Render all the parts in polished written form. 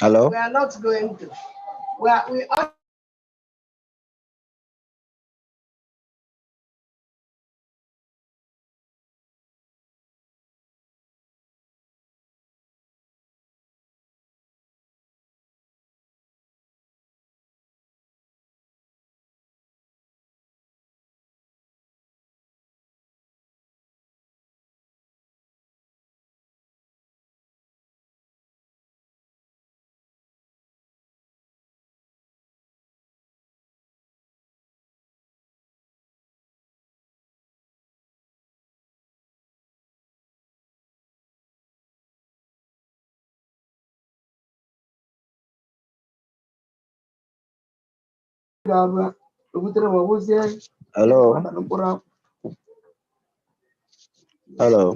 Hello? We are not going to. We are Hello? Hello?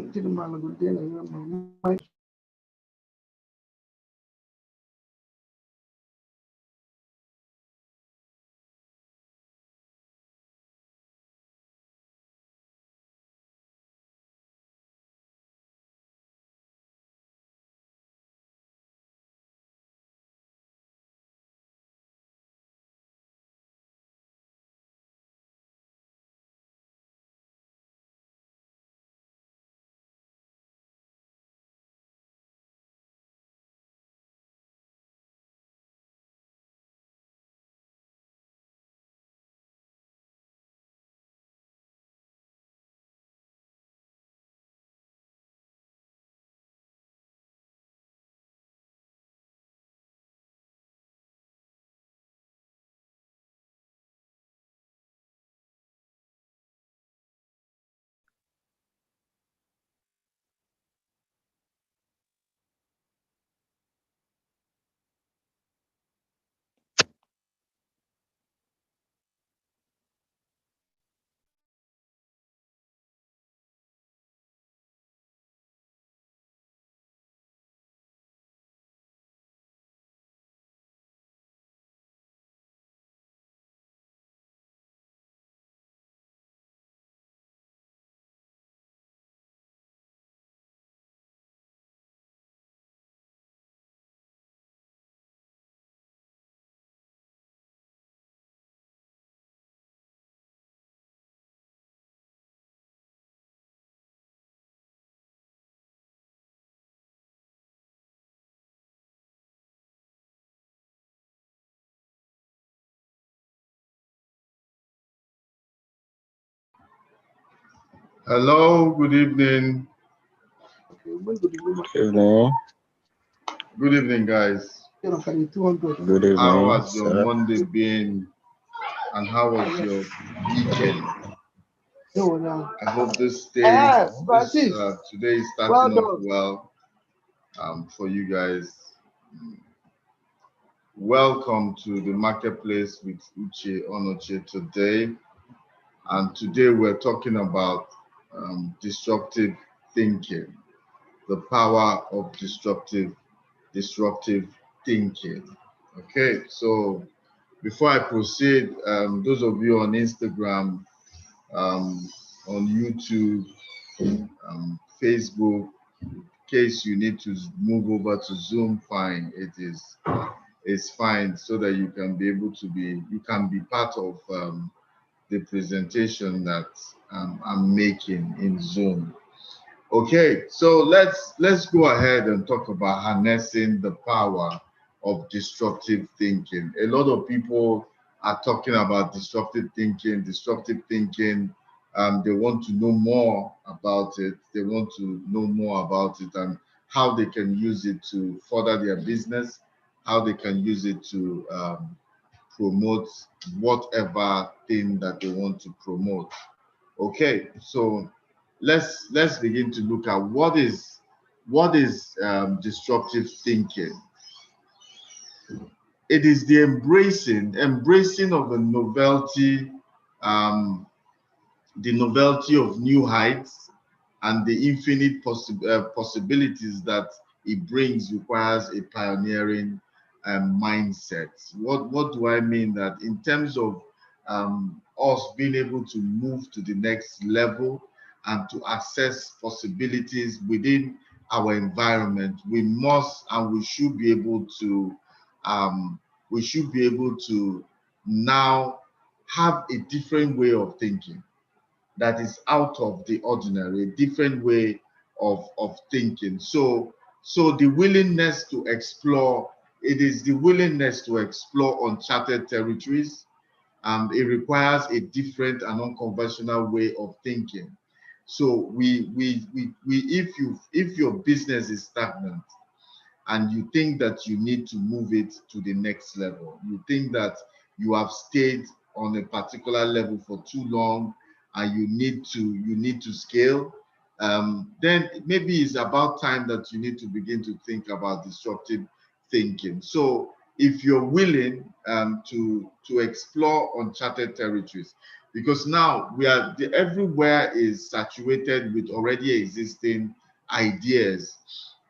Hello, good evening. Evening. Good evening, guys. Good How evening, has your sir. Monday been and how was your weekend? I hope today is starting off well for you guys. Welcome to the marketplace with Uche Onoche today. And today we're talking about disruptive thinking, the power of disruptive thinking. Okay, so before I proceed, those of you on Instagram, on YouTube, Facebook, in case you need to move over to Zoom, fine. It's fine so that you can be part of the presentation that I'm making in Zoom. Okay, so let's go ahead and talk about harnessing the power of disruptive thinking. A lot of people are talking about disruptive thinking. They want to know more about it. They want to know more about it and how they can use it to further their business, how they can use it to promote whatever thing that they want to promote. Okay, so let's begin to look at what is disruptive thinking. It is the embracing of um, the novelty of new heights, and the infinite possibilities that it brings requires a pioneering mindset. What do I mean? That in terms of us being able to move to the next level and to access possibilities within our environment, we must and we should be able to now have a different way of thinking that is out of the ordinary, a different way of thinking. So the willingness to explore, it is the willingness to explore uncharted territories. It requires a different and unconventional way of thinking. So if your business is stagnant and you think that you need to move it to the next level, you think that you have stayed on a particular level for too long and you need to scale, then maybe it's about time that you need to begin to think about disruptive thinking. So if you're willing to explore uncharted territories, because now everywhere is saturated with already existing ideas.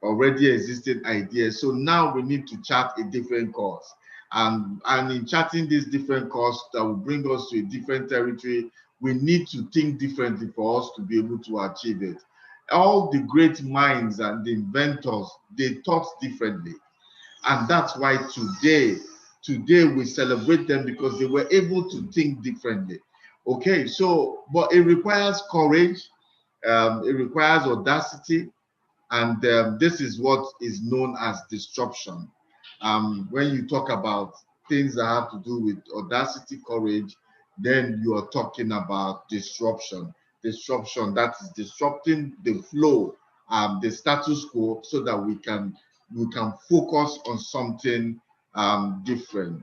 So now we need to chart a different course. And in charting this different course that will bring us to a different territory, we need to think differently for us to be able to achieve it. All the great minds and the inventors, they thought differently. And that's why today we celebrate them, because they were able to think differently. Okay, so, but it requires courage, it requires audacity, and this is what is known as disruption. When you talk about things that have to do with audacity, courage, then you are talking about disruption. Disruption, that is disrupting the flow, the status quo, so that we can focus on something different.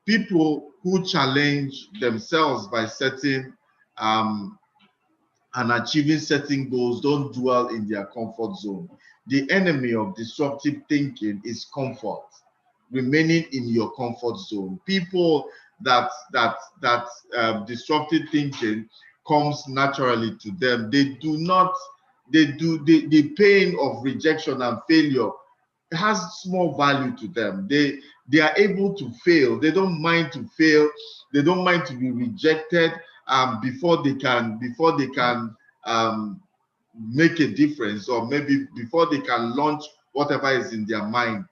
People who challenge themselves by setting and achieving certain goals don't dwell in their comfort zone. The enemy of disruptive thinking is comfort, remaining in your comfort zone. People that disruptive thinking comes naturally to them. The pain of rejection and failure has small value to them. They are able to fail. They don't mind to fail. They don't mind to be rejected before they can make a difference, or maybe before they can launch whatever is in their mind.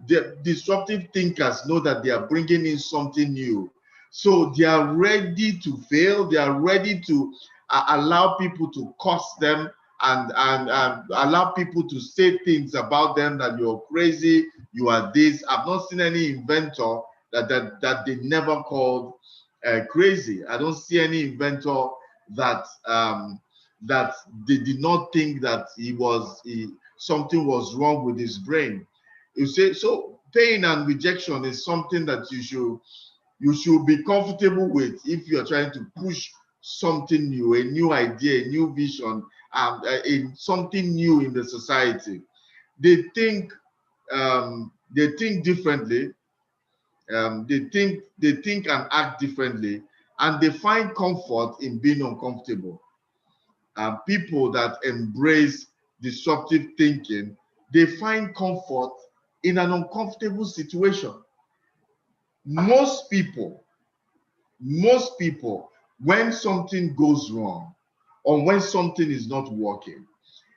The disruptive thinkers know that they are bringing in something new, so they are ready to fail. They are ready to allow people to curse them and allow people to say things about them, that you're crazy, you are this. I've not seen any inventor that they never called crazy. I don't see any inventor that that they did not think that something was wrong with his brain. You say, so pain and rejection is something that you should be comfortable with if you're trying to push something new, a new idea, a new vision, in something new in the society. They think differently. They think and act differently, and they find comfort in being uncomfortable. People that embrace disruptive thinking, they find comfort in an uncomfortable situation. Most people, when something goes wrong or when something is not working,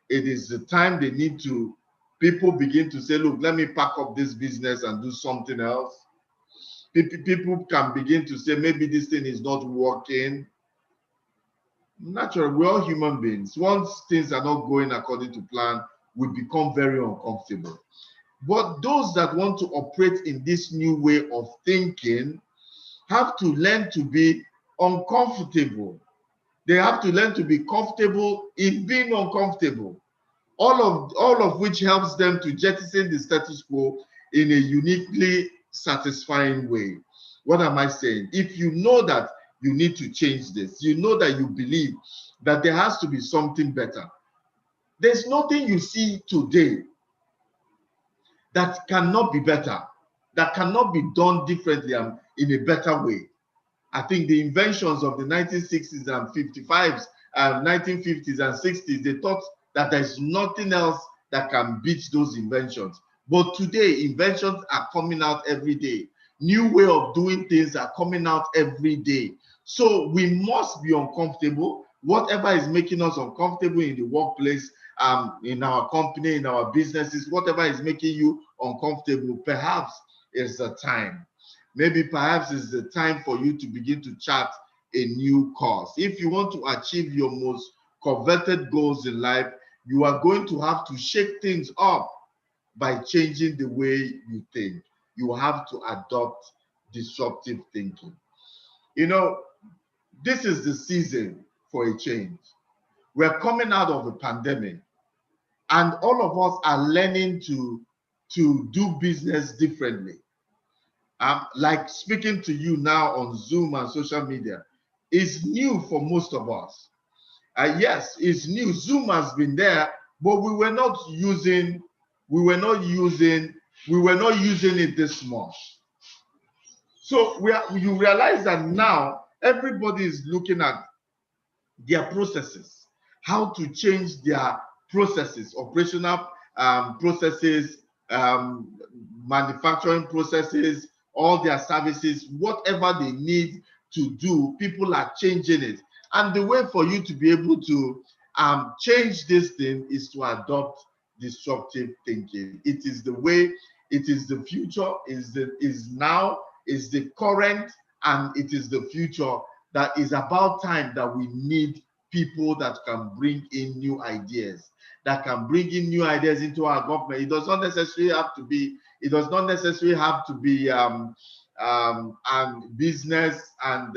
it is the time they need to, people begin to say, look, let me pack up this business and do something else. People can begin to say, maybe this thing is not working. Naturally, we're all human beings. Once things are not going according to plan, we become very uncomfortable. But those that want to operate in this new way of thinking have to learn to be uncomfortable. They have to learn to be comfortable in being uncomfortable. All of which helps them to jettison the status quo in a uniquely satisfying way. What am I saying? If you know that you need to change this, you know that you believe that there has to be something better. There's nothing you see today that cannot be better, that cannot be done differently and in a better way. I think the inventions of the 1960s and 55s, 1950s and 60s, they thought that there's nothing else that can beat those inventions. But today, inventions are coming out every day. New way of doing things are coming out every day. So we must be uncomfortable. whatever is making us uncomfortable in the workplace, in our company, in our businesses, whatever is making you uncomfortable, perhaps it's the time. Maybe perhaps it's the time for you to begin to chart a new course. If you want to achieve your most coveted goals in life, you are going to have to shake things up by changing the way you think. You have to adopt disruptive thinking. You know, this is the season for a change. We're coming out of a pandemic, and all of us are learning to do business differently. Like speaking to you now on Zoom and social media is new for most of us. Yes, it's new. Zoom has been there, but we were not using it this much. So you realize that now everybody is looking at their processes, how to change their processes, operational processes, manufacturing processes, all their services, whatever they need to do, people are changing it. And the way for you to be able to change this thing is to adopt disruptive thinking. It is the way, it is the future, is now, is the current, and it is the future. That is about time that we need people that can bring in new ideas, that can bring in new ideas into our government. It does not necessarily have to be, business and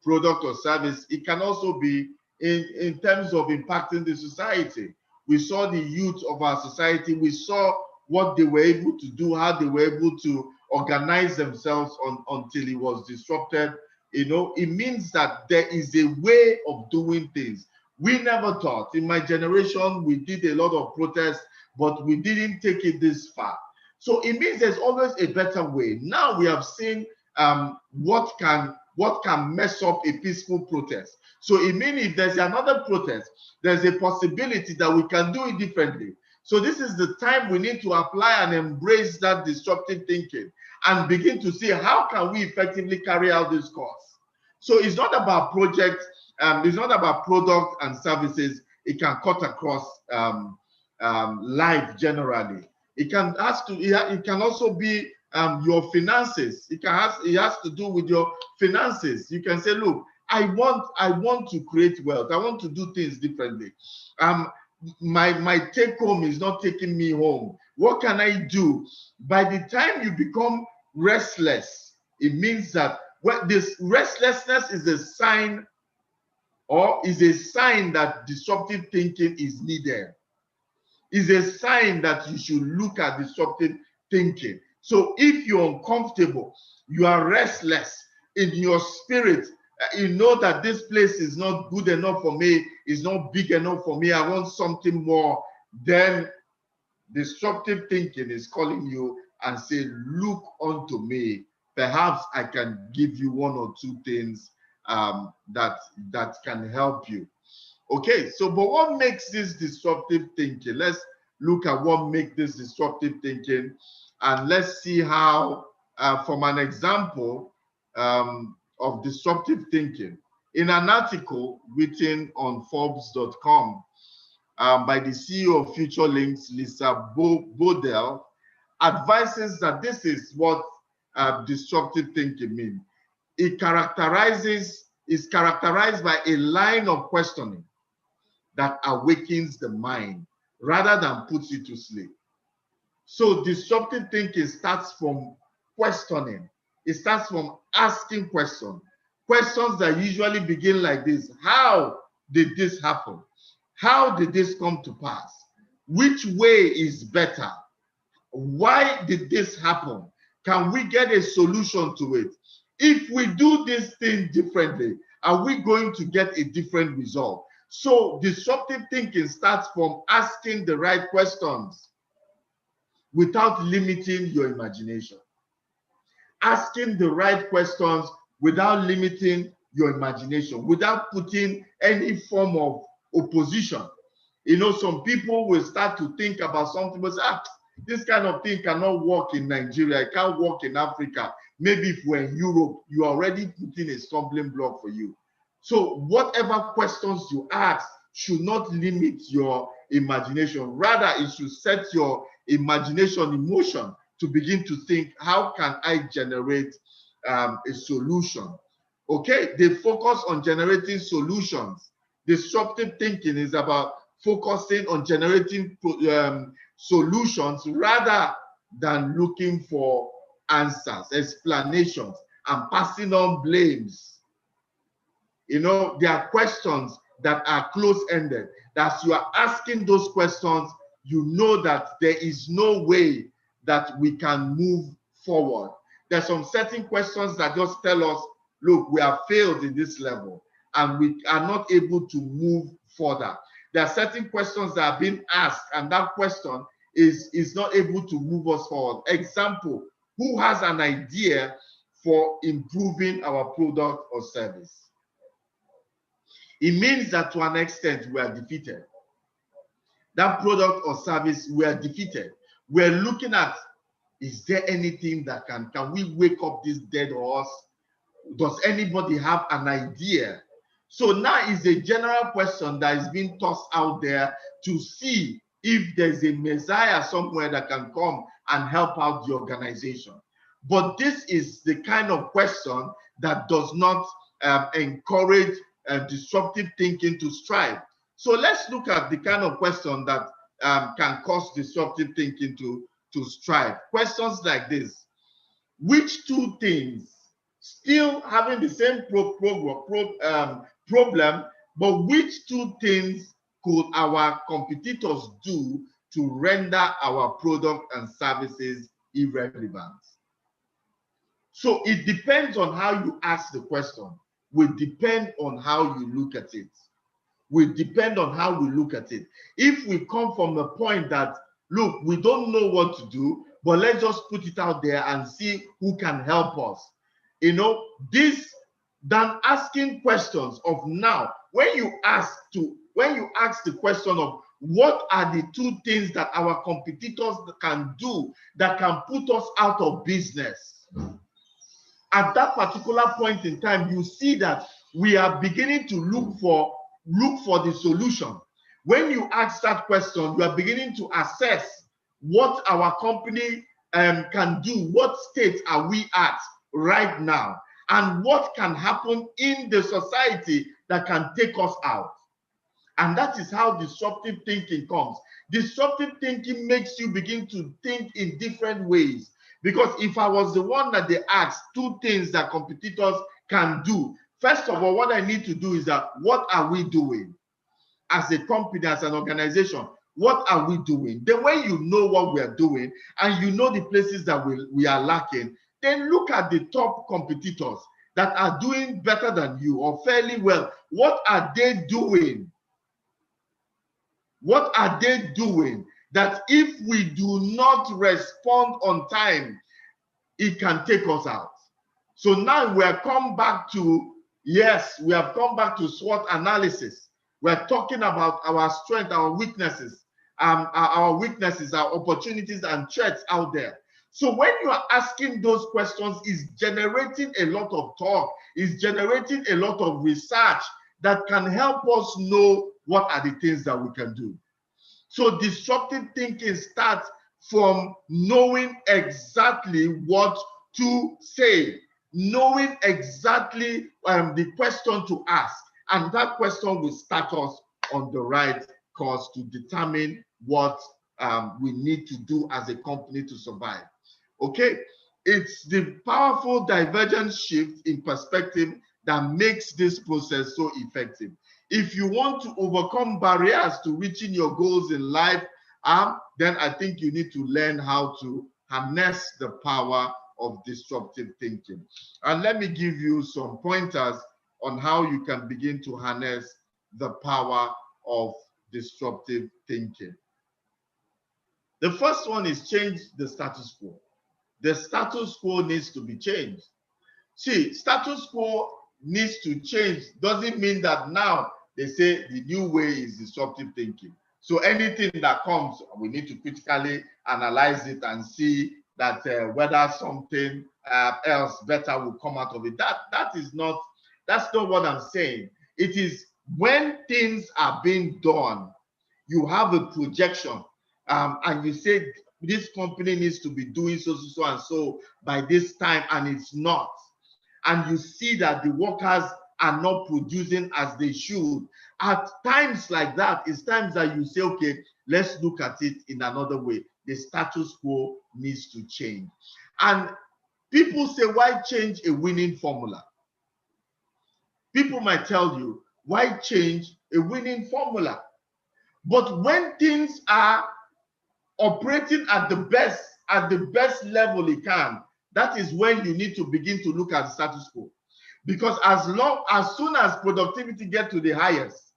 product or service. It can also be in terms of impacting the society. We saw the youth of our society. We saw what they were able to do, how they were able to organize themselves until it was disrupted. You know, it means that there is a way of doing things. We never thought, in my generation, we did a lot of protests, but we didn't take it this far. So it means there's always a better way. Now we have seen what can mess up a peaceful protest. So it means if there's another protest, there's a possibility that we can do it differently. So this is the time we need to apply and embrace that disruptive thinking and begin to see how can we effectively carry out this course. So it's not about projects, it's not about product and services. It can cut across life generally. It can also be your finances. It has to do with your finances. You can say, look, I want to create wealth. I want to do things differently. My take home is not taking me home. What can I do? By the time you become restless, it means that this restlessness is a sign that disruptive thinking is needed. Is a sign that you should look at disruptive thinking. So if you're uncomfortable, you are restless in your spirit, you know that this place is not good enough for me, it's not big enough for me, I want something more, then disruptive thinking is calling you and say, look unto me. Perhaps I can give you one or two things that can help you. Okay, so but what makes this disruptive thinking? Let's look at what makes this disruptive thinking, and let's see how, from an example of disruptive thinking. In an article written on Forbes.com by the CEO of FutureLinks, Lisa Bodell, advises that this is what disruptive thinking means. It is characterized by a line of questioning that awakens the mind rather than puts you to sleep. So disruptive thinking starts from questioning. It starts from asking questions. Questions that usually begin like this: how did this happen? How did this come to pass? Which way is better? Why did this happen? Can we get a solution to it? If we do this thing differently, are we going to get a different result? So disruptive thinking starts from asking the right questions without limiting your imagination. Asking the right questions without limiting your imagination, without putting any form of opposition. You know, some people will start to think about something, but say, this kind of thing cannot work in Nigeria, it can't work in Africa. Maybe if we're in Europe, you're already putting a stumbling block for you. So whatever questions you ask should not limit your imagination. Rather, it should set your imagination in motion to begin to think, how can I generate a solution? Okay, they focus on generating solutions. Disruptive thinking is about focusing on generating solutions rather than looking for answers, explanations, and passing on blames. You know, there are questions that are close-ended. As you are asking those questions, you know that there is no way that we can move forward. There's some certain questions that just tell us, look, we have failed in this level and we are not able to move further. There are certain questions that are being asked and that question is not able to move us forward. Example, who has an idea for improving our product or service? It means that to an extent we are defeated. That product or service, we are defeated. We're looking at, is there anything that can we wake up this dead horse? Does anybody have an idea? So now is a general question that is being tossed out there to see if there's a Messiah somewhere that can come and help out the organization. But this is the kind of question that does not encourage disruptive thinking to strive. So let's look at the kind of question that can cause disruptive thinking to strive. Questions like this: which two things, still having the same problem, but which two things could our competitors do to render our product and services irrelevant? So it depends on how you ask the question, will depend on how you look at it. Will depend on how we look at it. If we come from the point that, look, we don't know what to do, but let's just put it out there and see who can help us. You know, this than asking questions of now. When you ask the question of what are the two things that our competitors can do that can put us out of business, at that particular point in time, you see that we are beginning to look for the solution. When you ask that question, you are beginning to assess what our company can do. What state are we at right now? And what can happen in the society that can take us out? And that is how disruptive thinking comes. Disruptive thinking makes you begin to think in different ways. Because if I was the one that they asked two things that competitors can do, first of all, what I need to do is that, what are we doing as a company, as an organization? What are we doing? Then when you know what we are doing and you know the places that we are lacking, then look at the top competitors that are doing better than you or fairly well. What are they doing? What are they doing that if we do not respond on time, it can take us out? So now we have come back to, yes, we have come back to SWOT analysis. We're talking about our strength, our weaknesses, our opportunities and threats out there. So when you are asking those questions, it's generating a lot of talk, it's generating a lot of research that can help us know what are the things that we can do. So disruptive thinking starts from knowing exactly what to say, knowing exactly the question to ask, and that question will start us on the right course to determine what we need to do as a company to survive. Okay, it's the powerful divergent shift in perspective that makes this process so effective. If you want to overcome barriers to reaching your goals in life, then I think you need to learn how to harness the power of disruptive thinking. And let me give you some pointers on how you can begin to harness the power of disruptive thinking. The first one is change the status quo. The status quo needs to be changed. See, status quo needs to change doesn't mean that now they say the new way is disruptive thinking. So anything that comes, we need to critically analyze it and see that whether something else better will come out of it. That's not what I'm saying. It is when things are being done, you have a projection, and you say this company needs to be doing so and so by this time, and it's not. And you see that the workers are not producing as they should. At times like that, it's times that you say, okay, let's look at it in another way. The status quo needs to change. And people say, why change a winning formula? People might tell you, why change a winning formula? But when things are operating at the best level it can, that is when you need to begin to look at the status quo. Because as soon as productivity gets to the highest,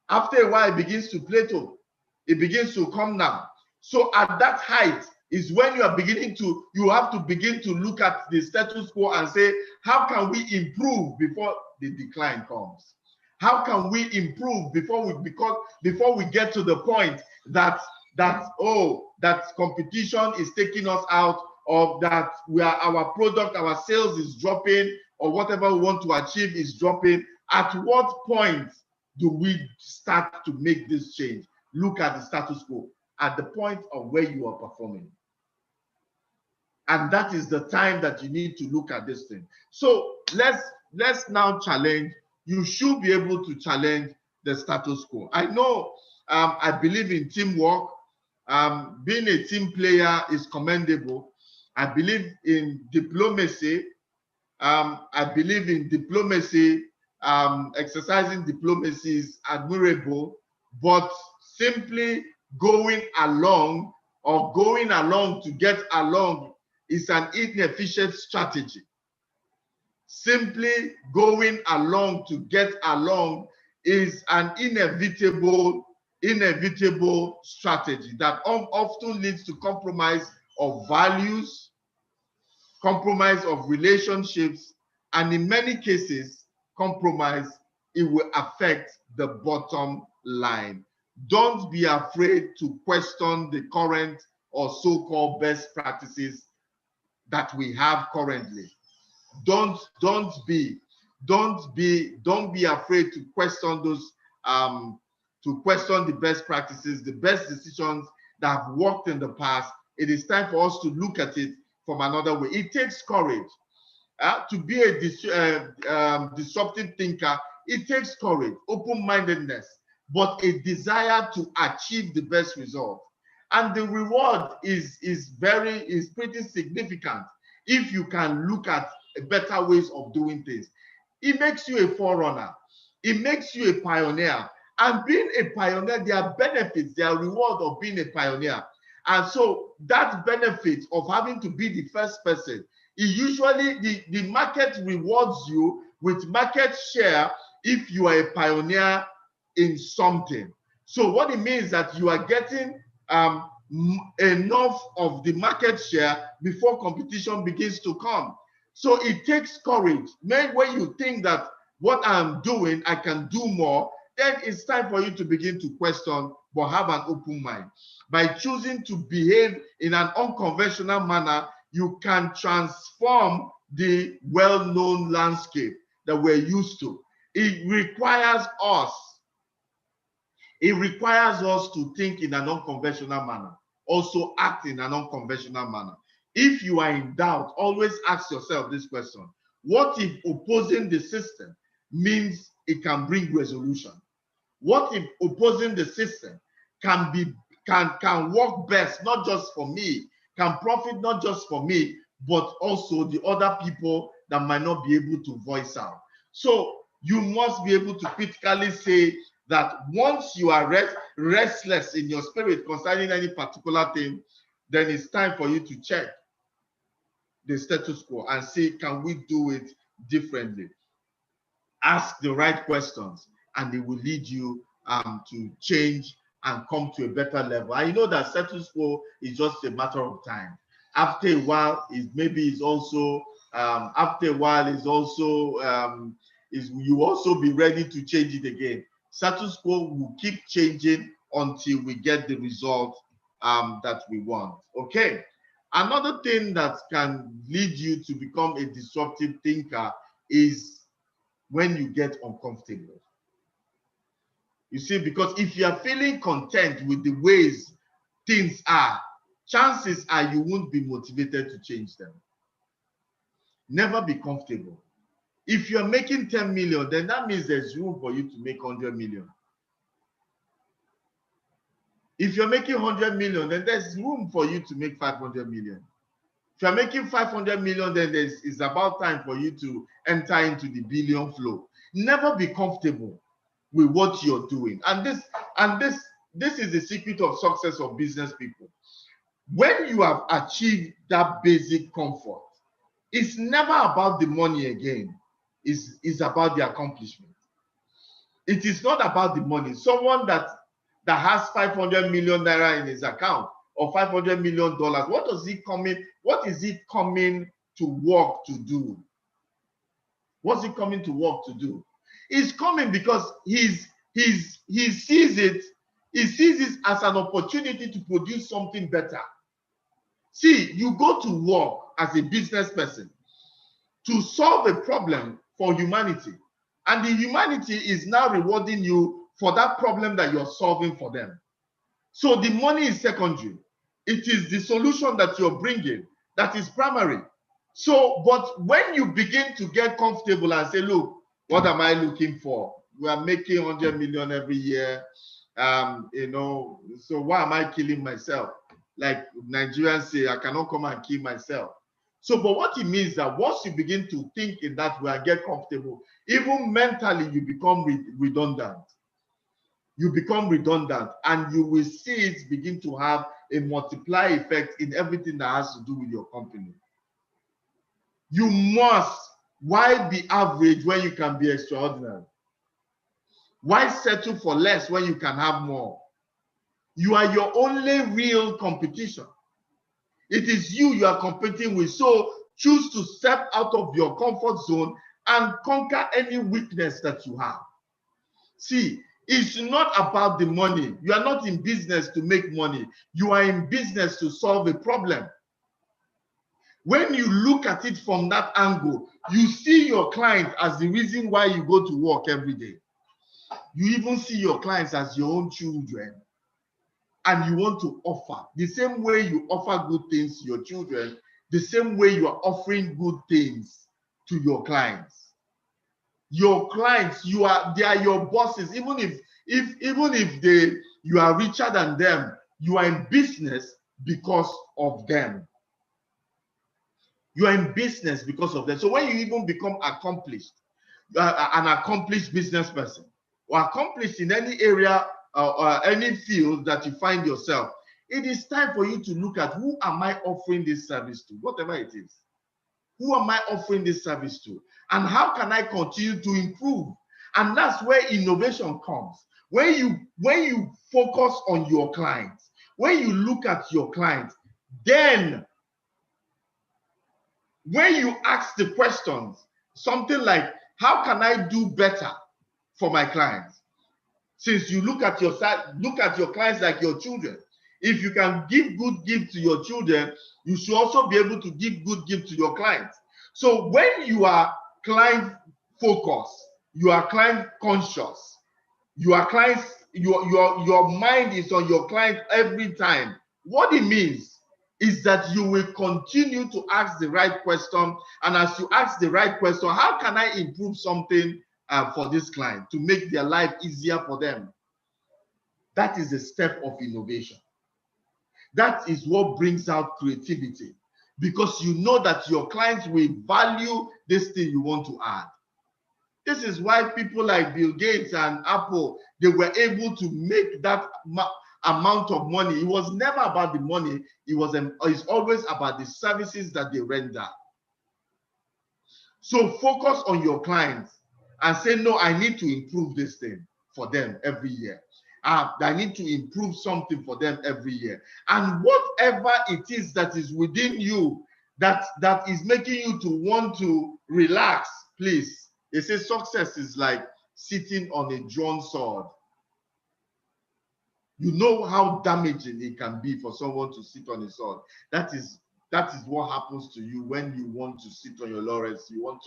after a while it begins to plateau, it begins to come down. So at that height is when you have to begin to look at the status quo and say, how can we improve before the decline comes? How can we improve before we get to the point that competition is taking us out, of that our product, our sales is dropping, or whatever we want to achieve is dropping? At what point do we start to make this change? Look at the status quo at the point of where you are performing. And that is the time that you need to look at this thing. So let's now challenge. You should be able to challenge the status quo. I know I believe in teamwork. Being a team player is commendable. I believe in diplomacy. I believe in diplomacy. Exercising diplomacy is admirable, but simply going along to get along is an inefficient strategy. Simply going along to get along is an inevitable strategy that often leads to compromise of values, compromise of relationships, and in many cases, compromise, it will affect the bottom line. Don't be afraid to question the current or so-called best practices that we have currently. Don't be afraid to question those, to question the best practices, the best decisions that have worked in the past. It is time for us to look at it from another way. It takes courage to be a disruptive thinker. It takes courage, open-mindedness, but a desire to achieve the best result. And the reward is pretty significant if you can look at better ways of doing things. It makes you a forerunner. It makes you a pioneer. And being a pioneer, there are benefits, there are reward of being a pioneer. And so that benefit of having to be the first person, usually the market rewards you with market share if you are a pioneer in something. So what it means that you are getting enough of the market share before competition begins to come. So it takes courage. When you think that what I'm doing, I can do more, then it's time for you to begin to question, but have an open mind. By choosing to behave in an unconventional manner, you can transform the well-known landscape that we're used to. It requires us to think in an unconventional manner, also act in an unconventional manner. If you are in doubt, always ask yourself this question: what if opposing the system means it can bring resolution? What if opposing the system can work best, not just for me, can profit not just for me, but also the other people that might not be able to voice out? So you must be able to critically say that once you are restless in your spirit concerning any particular thing, then it's time for you to check the status quo and see, can we do it differently? Ask the right questions, and it will lead you to change and come to a better level. I know that status quo is just a matter of time. After a while, you also be ready to change it again. Status quo will keep changing until we get the result that we want. Okay. Another thing that can lead you to become a disruptive thinker is when you get uncomfortable. You see, because if you are feeling content with the ways things are, chances are you won't be motivated to change them. Never be comfortable. If you're making 10 million, then that means there's room for you to make 100 million. If you're making 100 million, then there's room for you to make 500 million. If you're making 500 million, then it's about time for you to enter into the billion flow. Never be comfortable with what you're doing. And this is the secret of success of business people. When you have achieved that basic comfort, it's never about the money again. It's about the accomplishment. It is not about the money. Someone that has 500 million naira in his account or 500 million dollars, what is he coming to work to do? What's he coming to work to do? He's coming because he sees it as an opportunity to produce something better. See, you go to work as a business person to solve a problem for humanity, and the humanity is now rewarding you for that problem that you're solving for them. So the money is secondary. It is the solution that you're bringing that is primary. So, but when you begin to get comfortable and say, look, what am I looking for? We are making 100 million every year. So why am I killing myself? Like Nigerians say, I cannot come and kill myself. So, but what it means is that once you begin to think in that way and get comfortable, even mentally, you become redundant. You become redundant, and you will see it begin to have a multiply effect in everything that has to do with your company. You must. Why be average when you can be extraordinary? Why settle for less when you can have more? You are your only real competition. It is you are competing with. So choose to step out of your comfort zone and conquer any weakness that you have. See, it's not about the money. You are not in business to make money. You are in business to solve a problem. When you look at it from that angle, you see your client as the reason why you go to work every day. You even see your clients as your own children. And you want to offer. The same way you offer good things to your children, the same way you are offering good things to your clients. Your clients, they are your bosses. Even if you are richer than them, you are in business because of them. You are in business because of them. So when you even become accomplished, an accomplished business person, or accomplished in any area or any field that you find yourself, it is time for you to look at, who am I offering this service to? Whatever it is. Who am I offering this service to? And how can I continue to improve? And that's where innovation comes. When you focus on your clients, when you look at your clients, then when you ask the questions, something like, how can I do better for my clients? Since you look at your clients like your children. If you can give good gifts to your children, you should also be able to give good gifts to your clients. So when you are client focused, you are client conscious, your mind is on your client every time. What it means is that you will continue to ask the right question, and as you ask the right question, how can I improve something for this client to make their life easier for them? That is a step of innovation. That is what brings out creativity, because you know that your clients will value this thing you want to add. This is why people like Bill Gates and Apple, they were able to make that amount of money. It was never about the money. It's always about the services that they render. So focus on your clients and say, no, I need to improve this thing for them every year. I need to improve something for them every year. And whatever it is that is within you that is making you to want to relax, please. They say success is like sitting on a drawn sword. You know how damaging it can be for someone to sit on a sword. That is That is what happens to you when you want to sit on your laurels. You want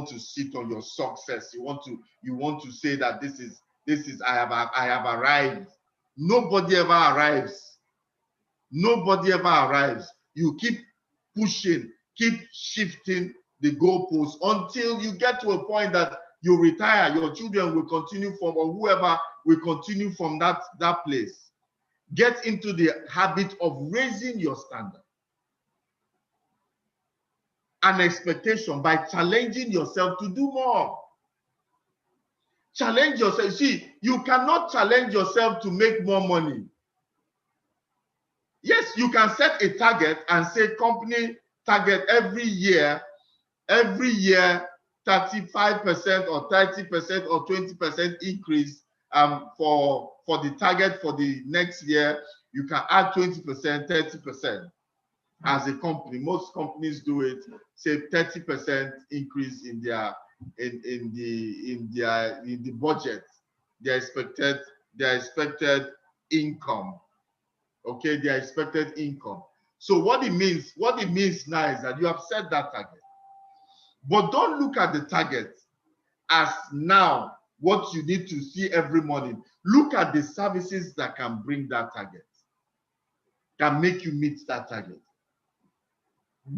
to sit on your success. You want to say that this is I have arrived. Nobody ever arrives. Nobody ever arrives. You keep pushing, keep shifting the goalposts until you get to a point that you retire. Your children will continue from, or whoever will continue from that place. Get into the habit of raising your standard. An expectation by challenging yourself to do more. Challenge yourself. See, you cannot challenge yourself to make more money. Yes, you can set a target and say company target every year 35% or 30% or 20% increase for the target for the next year. You can add 20%, 30%. As a company, most companies do it, say 30% increase in their the budget, their expected income. Okay, their expected income. So what it means now is that you have set that target. But don't look at the target as now what you need to see every morning. Look at the services that can bring that target, can make you meet that target.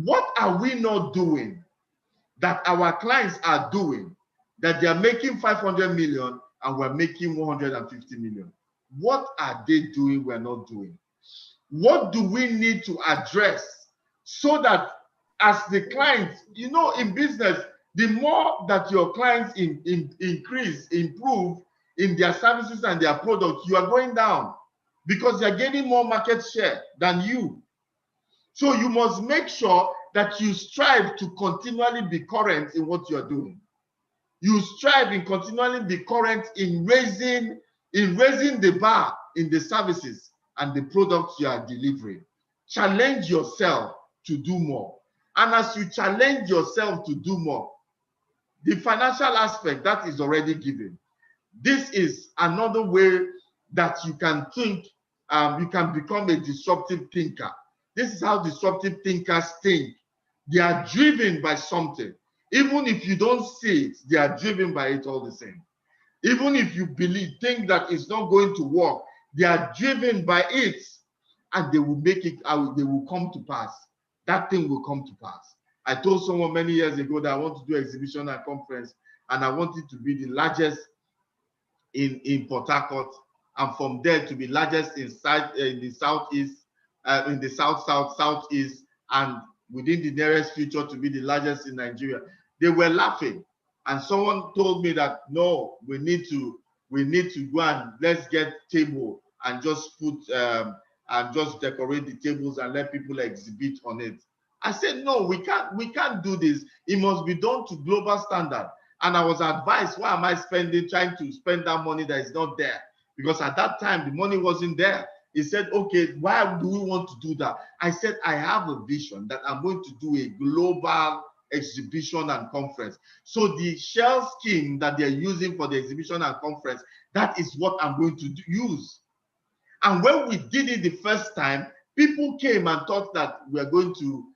What are we not doing that our clients are doing, that they are making 500 million and we're making 150 million? What are they doing we're not doing? What do we need to address so that as the clients, in business, the more that your clients improve in their services and their products, you are going down because they're getting more market share than you. So you must make sure that you strive to continually be current in what you're doing. You strive in continually be current in raising the bar in the services and the products you are delivering. Challenge yourself to do more. And as you challenge yourself to do more, the financial aspect, that is already given. This is another way that you can think, you can become a disruptive thinker. This is how disruptive thinkers think. They are driven by something. Even if you don't see it, they are driven by it all the same. Even if you think that it's not going to work, they are driven by it, and they will make it out. They will come to pass. That thing will come to pass. I told someone many years ago that I want to do exhibition and conference, and I want it to be the largest in Port Harcourt, and from there to be largest in the southeast, in the southeast, and within the nearest future to be the largest in Nigeria. They were laughing, and someone told me that no, we need to go and let's get table and just put and just decorate the tables and let people exhibit on it. I said no, we can't do this. It must be done to global standard. And I was advised, why am I trying to spend that money that is not there? Because at that time, the money wasn't there. He said, okay, why do we want to do that? I said, I have a vision that I'm going to do a global exhibition and conference. So the shell scheme that they're using for the exhibition and conference, that is what I'm going to use. And when we did it the first time, people came and thought that we're going to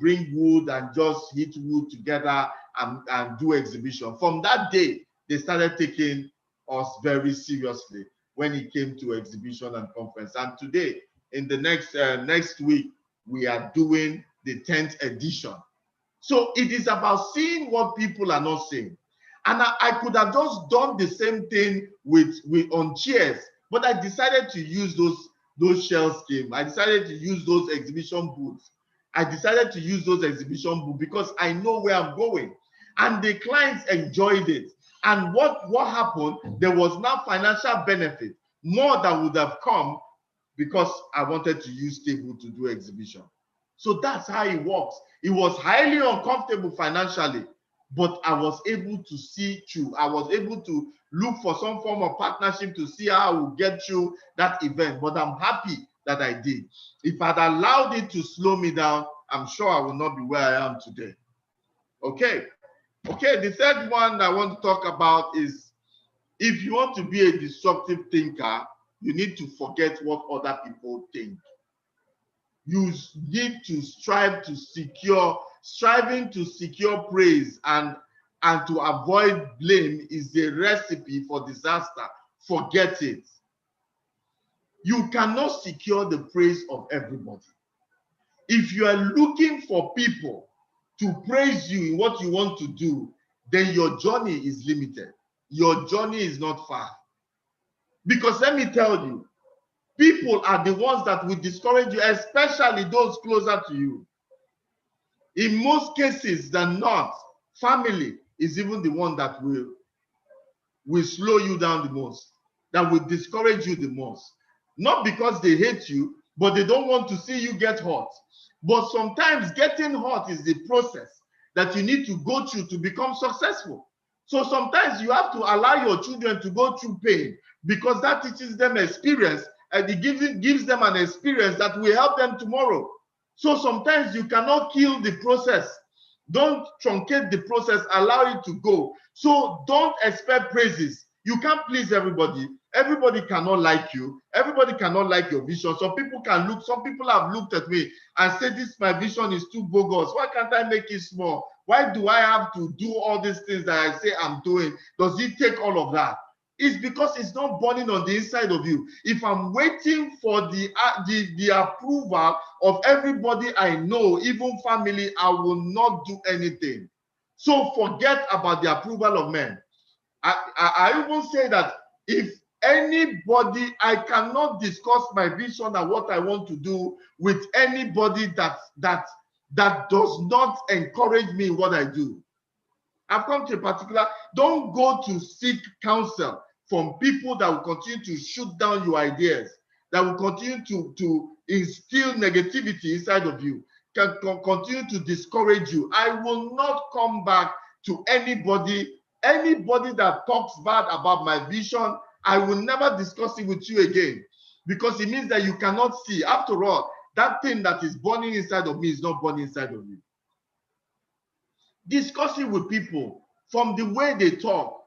bring wood and just hit wood together and do exhibition. From that day, they started taking us very seriously when it came to exhibition and conference. And today, in the next week, we are doing the 10th edition. So it is about seeing what people are not seeing. And I could have just done the same thing with on chairs, but I decided to use those shell scheme. I decided to use those exhibition booths. I decided to use those exhibition booths because I know where I'm going. And the clients enjoyed it. And what happened? There was now financial benefit, more that would have come because I wanted to use table to do exhibition. So that's how it works. It was highly uncomfortable financially, but I was able to see through. I was able to look for some form of partnership to see how I would get through that event. But I'm happy that I did. If I'd allowed it to slow me down, I'm sure I will not be where I am today. Okay. The third one I want to talk about is, if you want to be a disruptive thinker, you need to forget what other people think. you need to striving to secure praise and to avoid blame is the recipe for disaster. Forget it. You cannot secure the praise of everybody. If you are looking for people to praise you in what you want to do, then your journey is limited. Your journey is not far. Because let me tell you, people are the ones that will discourage you, especially those closer to you. In most cases than not, family is even the one that will slow you down the most, that will discourage you the most. Not because they hate you, but they don't want to see you get hurt. But sometimes getting hurt is the process that you need to go through to become successful. So sometimes you have to allow your children to go through pain, because that teaches them experience, and it gives them an experience that will help them tomorrow. So sometimes you cannot kill the process. Don't truncate the process, allow it to go. So don't expect praises. You can't please everybody. Everybody cannot like you. Everybody cannot like your vision. Some people have looked at me and said, this my vision is too bogus. Why can't I make it small? Why do I have to do all these things that I say I'm doing? Does it take all of that? It's because it's not burning on the inside of you. If I'm waiting for the approval of everybody I know, even family, I will not do anything. So forget about the approval of men. I even say that if anybody, I cannot discuss my vision and what I want to do with anybody that does not encourage me in what I do. I've come to a particular, don't go to seek counsel from people that will continue to shoot down your ideas, that will continue to instill negativity inside of you, can continue to discourage you. I will not come back to anybody that talks bad about my vision. I will never discuss it with you again, because it means that you cannot see. After all, that thing that is burning inside of me is not burning inside of you. Discussing with people, from the way they talk,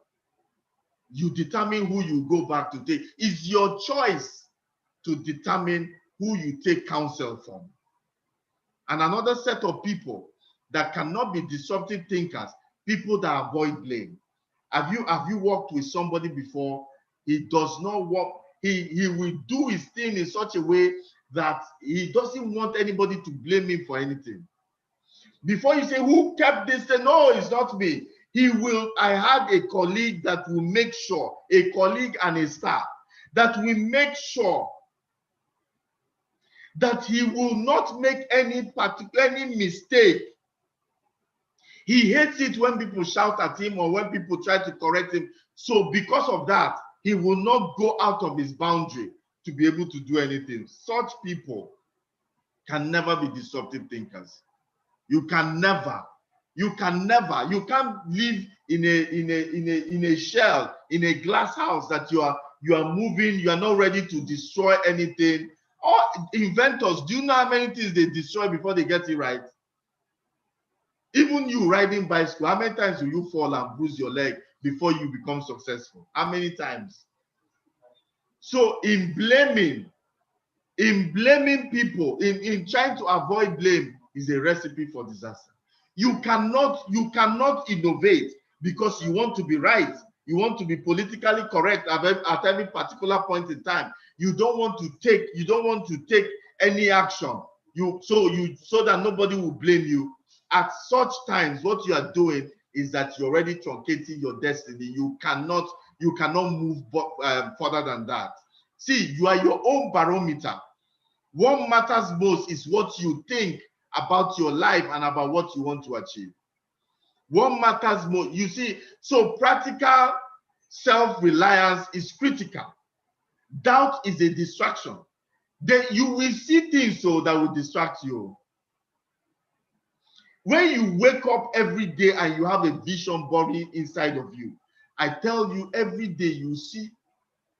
you determine who you go back to take. It's your choice to determine who you take counsel from. And another set of people that cannot be disruptive thinkers, people that avoid blame. Have you worked with somebody before? He does not work. He will do his thing in such a way that he doesn't want anybody to blame him for anything. Before you say, who kept this? Say, no, it's not me. I had a colleague that will make sure, a colleague and a staff, that will make sure that he will not make any mistake. He hates it when people shout at him or when people try to correct him. So because of that, he will not go out of his boundary to be able to do anything. Such people can never be disruptive thinkers. You can't live in a shell, in a glass house that you are moving, you are not ready to destroy anything. Or inventors, do you know how many things they destroy before they get it right? Even you riding bicycle, how many times will you fall and bruise your leg before you become successful? How many times? So in blaming people, in trying to avoid blame, is a recipe for disaster. You cannot innovate because you want to be right. You want to be politically correct at every particular point in time. You don't want to take any action. So that nobody will blame you. At such times, what you are doing is that you're already truncating your destiny. You cannot move further than that. See, you are your own barometer. What matters most is what you think about your life and about what you want to achieve. What matters most, you see, so practical self-reliance is critical. Doubt is a distraction. Then you will see things that will distract you. When you wake up every day and you have a vision burning inside of you, I tell you, every day you see,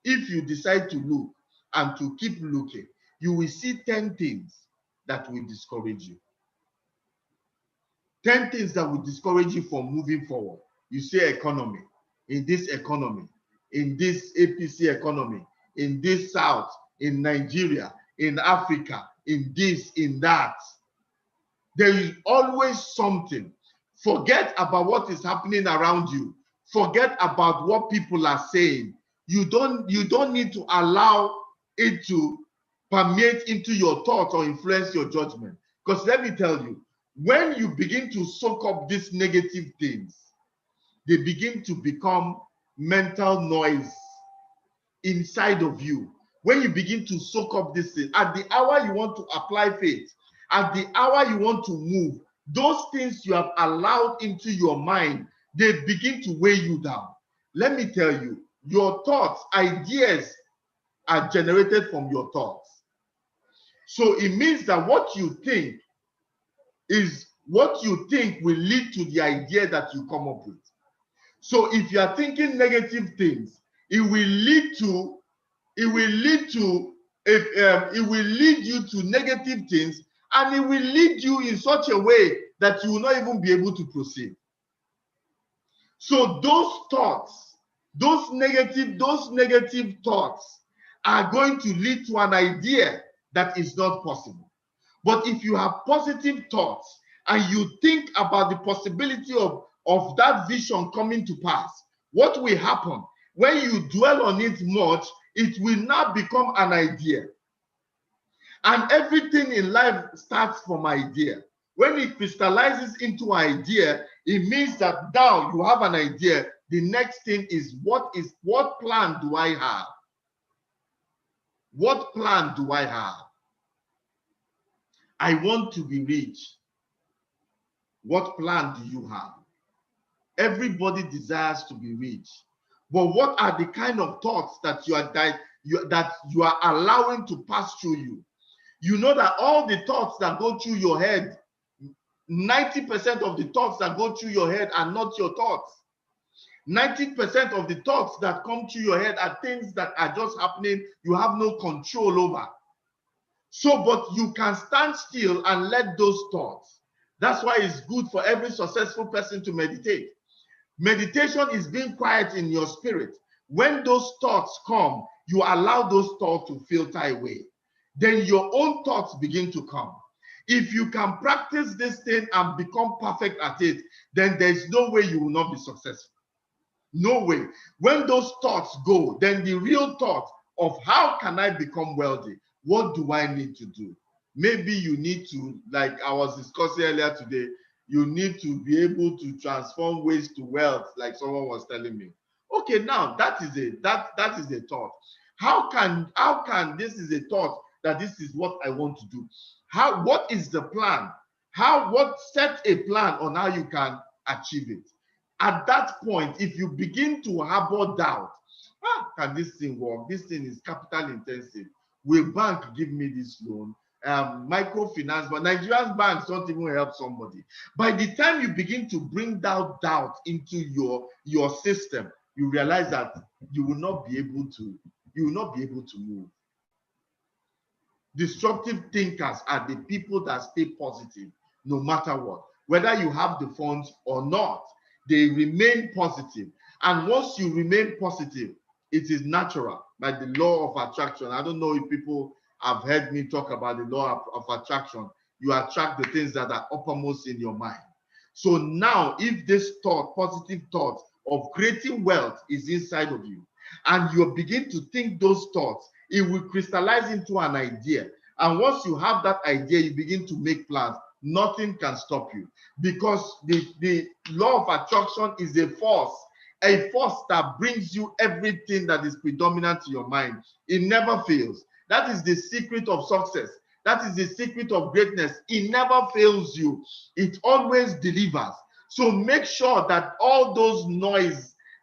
if you decide to look and to keep looking, you will see 10 things that will discourage you. 10 things that will discourage you from moving forward. You say economy, in this APC economy, in this South, in Nigeria, in Africa, in this, in that. There is always something. Forget about what is happening around you. Forget about what people are saying. You don't need to allow it to permeate into your thoughts or influence your judgment. Because let me tell you, when you begin to soak up these negative things, they begin to become mental noise inside of you. When you begin to soak up this thing, at the hour you want to apply faith, at the hour you want to move, those things you have allowed into your mind, they begin to weigh you down. Let me tell you, your thoughts, ideas are generated from your thoughts. So it means that what you think will lead to the idea that you come up with. So if you are thinking negative things, it will lead you to negative things, and it will lead you in such a way that you will not even be able to proceed. So those thoughts, those negative thoughts are going to lead to an idea that is not possible. But if you have positive thoughts and you think about the possibility of that vision coming to pass, what will happen? When you dwell on it much, it will now become an idea. And everything in life starts from idea. When it crystallizes into idea, it means that now you have an idea. The next thing is what plan do I have? What plan do I have? I want to be rich. What plan do you have? Everybody desires to be rich. But what are the kind of thoughts that you are allowing to pass through you? You know that all the thoughts that go through your head, 90% of the thoughts that go through your head are not your thoughts. 90% of the thoughts that come to your head are things that are just happening, you have no control over. So, but you can stand still and let those thoughts. That's why it's good for every successful person to meditate. Meditation is being quiet in your spirit. When those thoughts come, you allow those thoughts to filter away. Then your own thoughts begin to come. If you can practice this thing and become perfect at it, then there's no way you will not be successful. No way. When those thoughts go, then the real thought of how can I become wealthy? What do I need to do? Maybe you need to, like I was discussing earlier today, you need to be able to transform waste to wealth, like someone was telling me. Okay, now that is a thought. How can this is a thought that this is what I want to do? What is the plan? Set a plan on how you can achieve it. At that point, if you begin to harbor doubt, can this thing work? This thing is capital intensive. Will bank give me this loan? Microfinance, but Nigerian banks don't even help somebody. By the time you begin to bring doubt into your system, you realize that you will not be able to move. Disruptive thinkers are the people that stay positive no matter what. Whether you have the funds or not, they remain positive. And once you remain positive, it is natural by the law of attraction. I don't know if people have heard me talk about the law of attraction. You attract the things that are uppermost in your mind. So now, if this thought, positive thought of creating wealth is inside of you, and you begin to think those thoughts, it will crystallize into an idea. And once you have that idea, you begin to make plans. Nothing can stop you, because the law of attraction is a force that brings you everything that is predominant in your mind. It never fails. That is the secret of success. That is the secret of greatness. It never fails you. It always delivers. So make sure that all those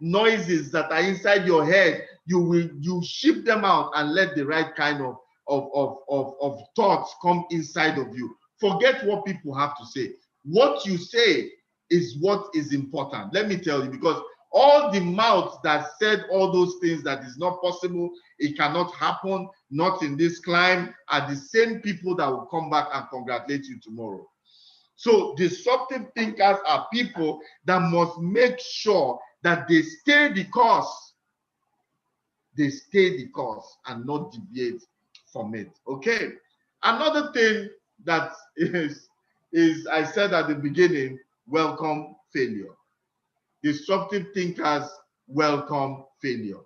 noises that are inside your head, you ship them out and let the right kind of thoughts come inside of you. Forget what people have to say. What you say is what is important. Let me tell you, because all the mouths that said all those things that is not possible, it cannot happen, not in this climb, are the same people that will come back and congratulate you tomorrow. So disruptive thinkers are people that must make sure that they stay the course. They stay the course and not deviate from it. Okay. Another thing that is I said at the beginning, welcome failure. Disruptive thinkers welcome failure.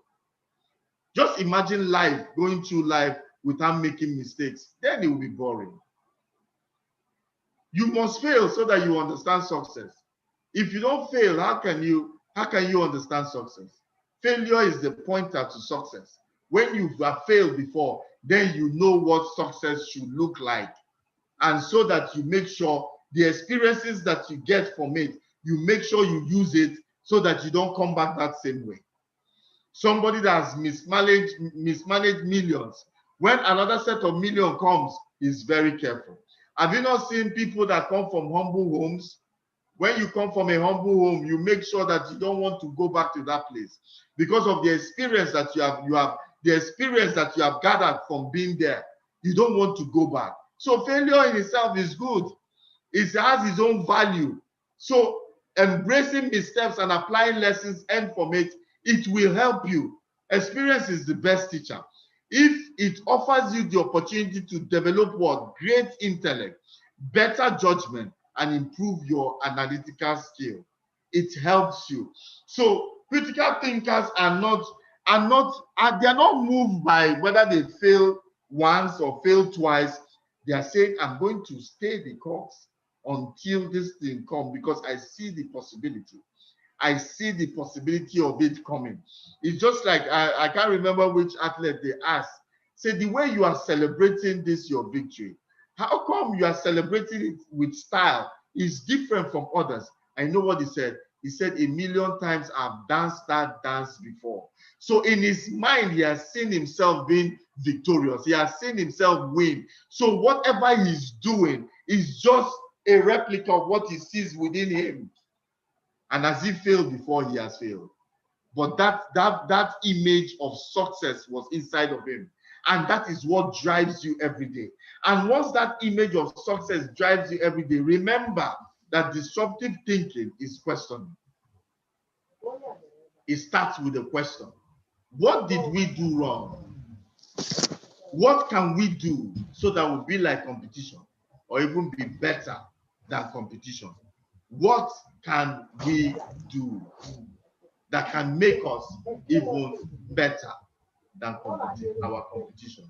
Just imagine life, going through life without making mistakes. Then it will be boring. You must fail so that you understand success. If you don't fail, how can you understand success? Failure is the pointer to success. When you have failed before, then you know what success should look like. And so that you make sure the experiences that you get from it, you make sure you use it so that you don't come back that same way. Somebody that has mismanaged millions, when another set of million comes, is very careful. Have you not seen people that come from humble homes? When you come from a humble home, you make sure that you don't want to go back to that place because of the experience that you have gathered from being there. You don't want to go back. So failure in itself is good. It has its own value. So embracing missteps and applying lessons and from it, it will help you. Experience is the best teacher. If it offers you the opportunity to develop what? Great intellect, better judgment, and improve your analytical skill, it helps you. So critical thinkers are not moved by whether they fail once or fail twice. They are saying, I'm going to stay the course until this thing comes because I see the possibility. I see the possibility of it coming. It's just like, I can't remember which athlete they asked, say, the way you are celebrating this, your victory, how come you are celebrating it with style is different from others? I know what he said. He said, 1,000,000 times I've danced that dance before. So in his mind, he has seen himself being victorious. He has seen himself win. So whatever he's doing is just a replica of what he sees within him. And as he failed before, he has failed. But that image of success was inside of him. And that is what drives you every day. And once that image of success drives you every day, remember that disruptive thinking is questioning. It starts with a question. What did we do wrong? What can we do so that we'll be like competition or even be better than competition? What can we do that can make us even better than our competition?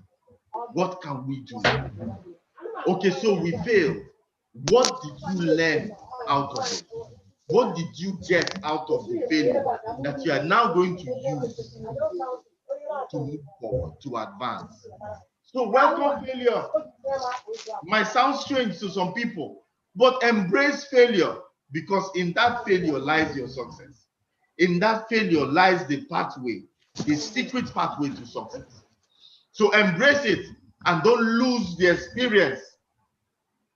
What can we do? Okay, so we failed. What did you learn out of it? What did you get out of the failure that you are now going to use to move forward, to advance? So welcome failure. Might sound strange to some people, but embrace failure, because in that failure lies your success. In that failure lies the pathway, the secret pathway to success. So embrace it and don't lose the experience.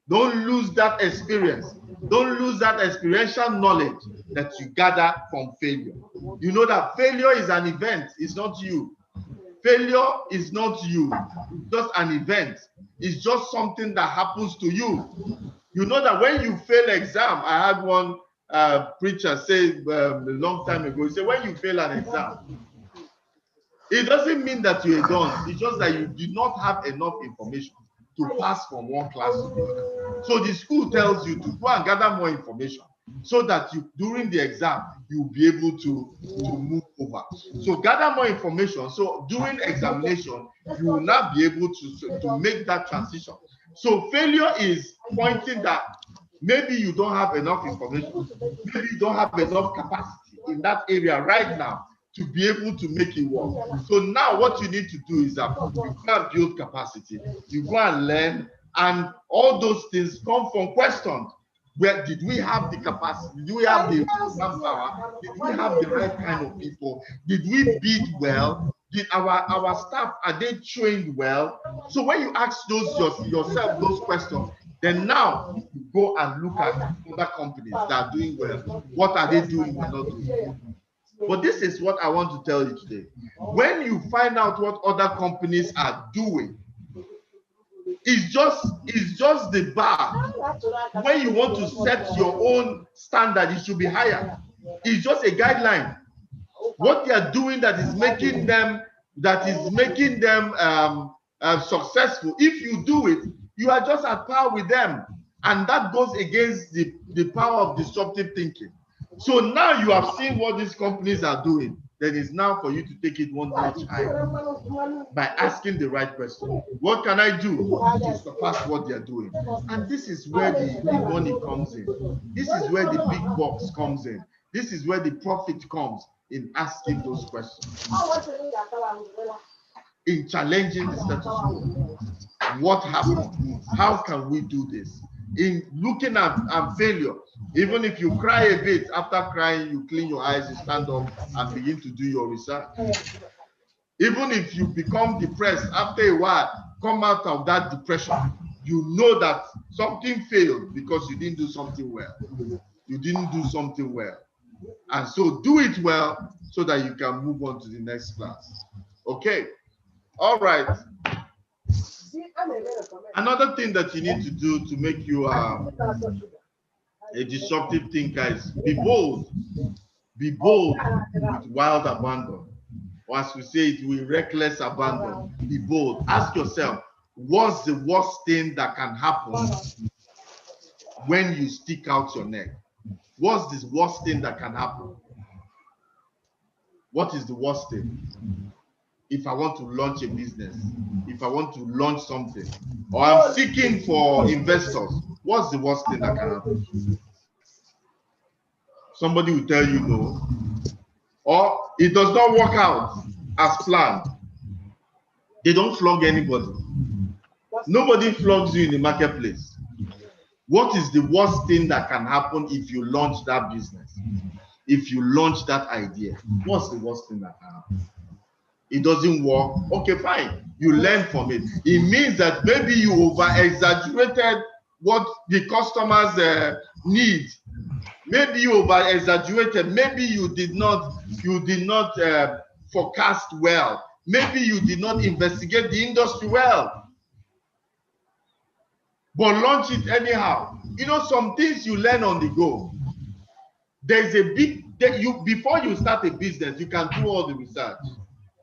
Don't lose that experience. Don't lose that experiential knowledge that you gather from failure. You know that failure is an event, it's not you. Failure is not you, it's just an event. It's just something that happens to you. You know that when you fail exam, I had one preacher say a long time ago, he said, when you fail an exam, it doesn't mean that you're done. It's just that you did not have enough information to pass from one class to the other. So the school tells you to go and gather more information so that you, during the exam, you'll be able to move over. So gather more information. So during examination, you will not be able to make that transition. So failure is pointing that maybe you don't have enough information, maybe you don't have enough capacity in that area right now to be able to make it work. So now what you need to do is that you go and build capacity, you go and learn, and all those things come from questions. Where did we have the capacity? Did we have the manpower? Did we have the right kind of people? Did we bid well? Did our staff, are they trained well? So when you ask yourself those questions, then now you go and look at other companies that are doing well. What are they doing we're not doing? But this is what I want to tell you today. When you find out what other companies are doing, it's just the bar. When you want to set your own standard, it should be higher. It's just a guideline. What they are doing that is making them successful. If you do it, you are just at par with them. And that goes against the power of disruptive thinking. So now you have seen what these companies are doing. Then it's now for you to take it one notch higher by asking the right question. What can I do to surpass what they are doing? And this is where the money comes in. This is where the big box comes in. This is where the profit comes in asking those questions. In challenging the status quo. What happened? How can we do this? In looking at failure, even if you cry a bit, after crying, you clean your eyes, you stand up and begin to do your research. Even if you become depressed, after a while, come out of that depression. You know that something failed because you didn't do something well. You didn't do something well. And so do it well so that you can move on to the next class. Okay. All right. Another thing that you need to do to make you a disruptive thinker is be bold. Be bold with wild abandon. Or as we say it, with reckless abandon. Be bold. Ask yourself, what's the worst thing that can happen when you stick out your neck? What's the worst thing that can happen? What is the worst thing? If I want to launch a business, if I want to launch something, or I'm seeking for investors, what's the worst thing that can happen? Somebody will tell you no, or it does not work out as planned. They don't flog anybody. Nobody flogs you in the marketplace. What is the worst thing that can happen if you launch that business? If you launch that idea, what's the worst thing that can happen? It doesn't work. Okay, fine. You learn from it. It means that maybe you over-exaggerated what the customers need. Maybe you over-exaggerated. Maybe you did not forecast well. Maybe you did not investigate the industry well. But launch it anyhow. You know, some things you learn on the go. There's a big, before you start a business, you can do all the research.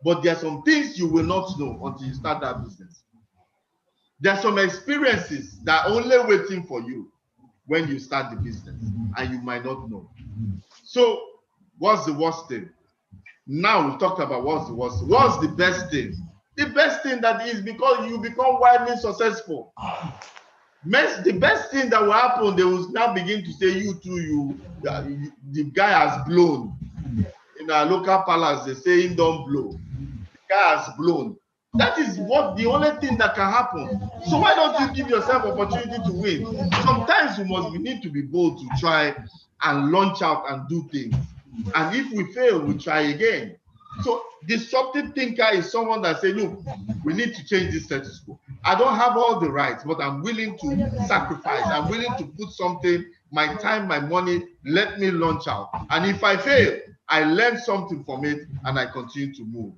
But there are some things you will not know until you start that business. There are some experiences that are only waiting for you when you start the business, and you might not know. So, what's the worst thing? Now we've talked about what's the worst. What's the best thing? The best thing that is because you become widely successful. The best thing that will happen, they will now begin to say, the guy has blown. In our local palace, they say, "He don't blow." The guy has blown. That is the only thing that can happen. So why don't you give yourself opportunity to win? Sometimes we need to be bold to try and launch out and do things. And if we fail, we try again. So disruptive thinker is someone that says, look, we need to change this status quo. I don't have all the rights, but I'm willing to sacrifice. I'm willing to put something, my time, my money, let me launch out. And if I fail, I learn something from it and I continue to move.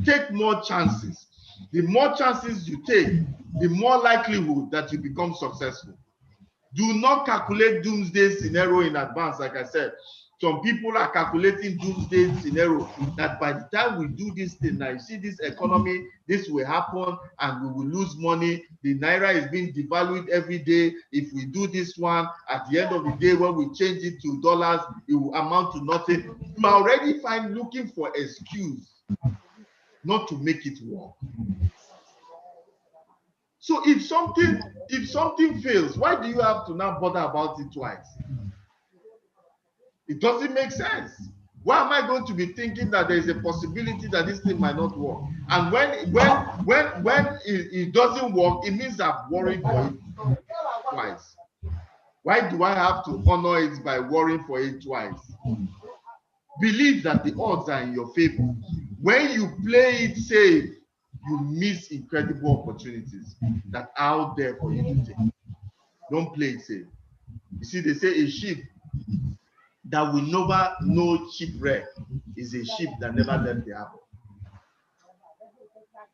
Take more chances. The more chances you take, the more likelihood that you become successful. Do not calculate doomsday scenario in advance, like I said. Some people are calculating doomsday scenario that by the time we do this thing, now you see this economy, this will happen and we will lose money. The naira is being devalued every day. If we do this one, at the end of the day, when we change it to dollars, it will amount to nothing. You are already looking for excuse not to make it work. So if something fails, why do you have to now bother about it twice? It doesn't make sense. Why am I going to be thinking that there is a possibility that this thing might not work? And when it doesn't work, it means I've worried for it twice. Why do I have to honor it by worrying for it twice? Believe that the odds are in your favor. When you play it safe, you miss incredible opportunities that are out there for you to take. Don't play it safe. You see, they say a ship that will never know shipwreck is a ship that never left the harbor.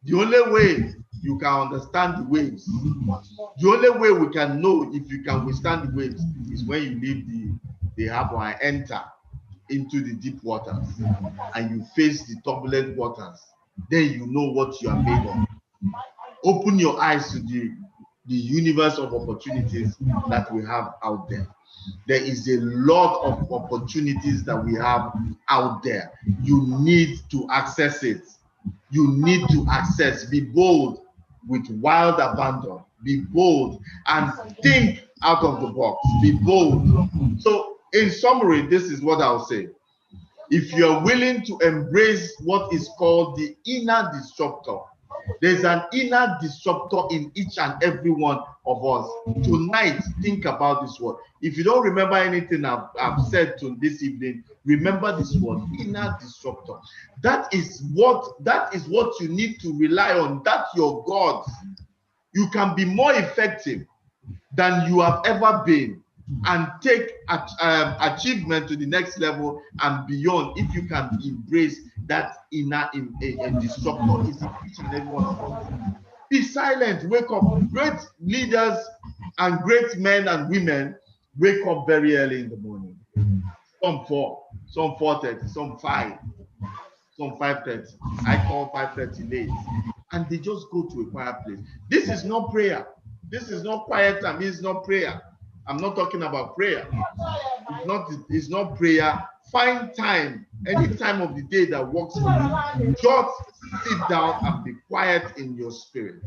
The only way you can understand the waves, the only way we can know if you can withstand the waves is when you leave the harbor and enter into the deep waters and you face the turbulent waters. Then you know what you are made of. Open your eyes to the universe of opportunities that we have out there. There is a lot of opportunities that we have out there. You need to access it. You need to access. Be bold with wild abandon. Be bold and think out of the box. Be bold. So, in summary, this is what I'll say. If you're willing to embrace what is called the inner disruptor, there's an inner disruptor in each and every one of us. Tonight, think about this word. If you don't remember anything I've said to this evening, remember this word, inner disruptor. That is what you need to rely on. That's your God. You can be more effective than you have ever been and take achievement to the next level and beyond if you can embrace that inner disruptor. It's each and every one of us. Be silent, wake up. Great leaders and great men and women wake up very early in the morning. Some 4, some 4:30, some 5, some 5:30. I call 5:30 late. And they just go to a quiet place. This is not prayer. This is not quiet time. It's not prayer. I'm not talking about prayer. It's not prayer. Find time, any time of the day that works for you. Just sit down and be quiet in your spirit.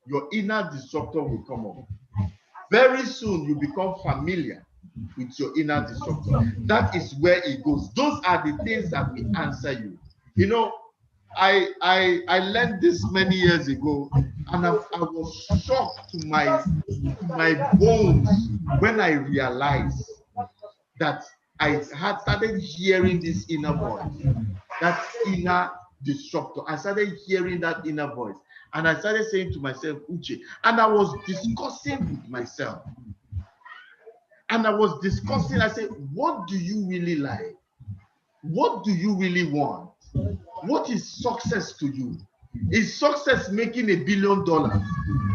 Your inner disruptor will come up. Very soon you become familiar with your inner disruptor. That is where it goes. Those are the things that will answer you. You know, I learned this many years ago, and I was shocked to my bones when I realized that I had started hearing this inner voice, that inner disruptor. I started hearing that inner voice, and I started saying to myself, Uche, and I was discussing with myself. And I was discussing, I said, what do you really like? What do you really want? What is success to you? Is success making $1 billion?